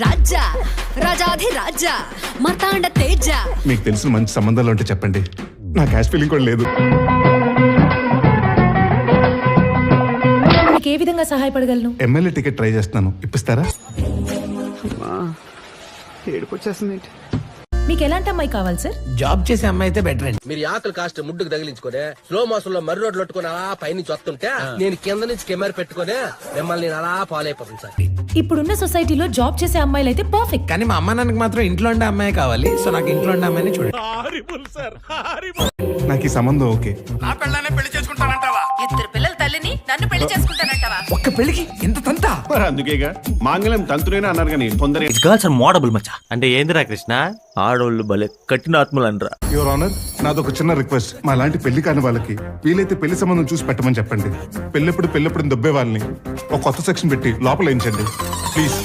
రాజా రాజాధి రాజా మార్తాండ తేజ. మీకు తెలిసిన మంచి సంబంధాలు ఉంటే చెప్పండి, నా క్యాష్ ఫీలింగ్ కూడా లేదు. మీకు ఏ విధంగా సహాయపడగలను? ఎమ్మెల్యే టికెట్ ట్రై చేస్తున్నాను, ఇప్పిస్తారా? ఏడుపొచ్చేస్తుంది. మీకు ఎలాంటి అమ్మాయి కావాలి సార్? జాబ్ చేసే అమ్మాయి అయితే బెటర్ అండి. మీరు ఆకలి కాస్ట్ ముడ్డుకు తగిలించుకొని స్లో మోషన్ లో మర్రి రోడ్లు పెట్టుకుని అలా పైనుంచి వస్తుంటే నేను కింద నుంచి కెమెరా పెట్టుకుని మిమ్మల్ని నేను అలా ఫాలో అయిపోతాను సార్. ఇప్పుడున్న సొసైటీలో జాబ్ చేసే అమ్మాయిలు అయితే పర్ఫెక్ట్. కానీ మా అమ్మ నాన్నకి మాత్రం ఇంట్లో ఉండే అమ్మాయి కావాలి. సో నాకు ఇంట్లో ఉండే అమ్మాయిని చూడండి. నాకు ఈ సంబంధం ఓకే. నా పిల్లనే పెళ్లి చేసుకుంటానంటావా? ఇద్దరు పిల్లల తల్లిని నన్ను పెళ్లి చేసుకుంటానంటావా? ఒక్క పెళ్లికి ఎంత తంతా? మరి అందుకేగా మాంగళ్యం తంతురేనా అన్నారు కానీ తొందర గర్ల్స్ ఆర్ మోడబుల్ మచ్చా. అంటే ఏందిరా కృష్ణ, ఆడోళ్ళు భలే కఠిన ఆత్మలు అనరా. యువర్ ఆనర్, నాదొక చిన్న రిక్వెస్ట్. మా లాంటి పెళ్లి కాని వాళ్ళకి వీలైతే పెళ్లి సంబంధం చూసి పెట్టమని చెప్పండి. పెళ్ళెప్పుడు దొబ్బే వాళ్ళని ఒక కొత్త సెక్షన్ పెట్టి లోపల వేయించండి ప్లీజ్.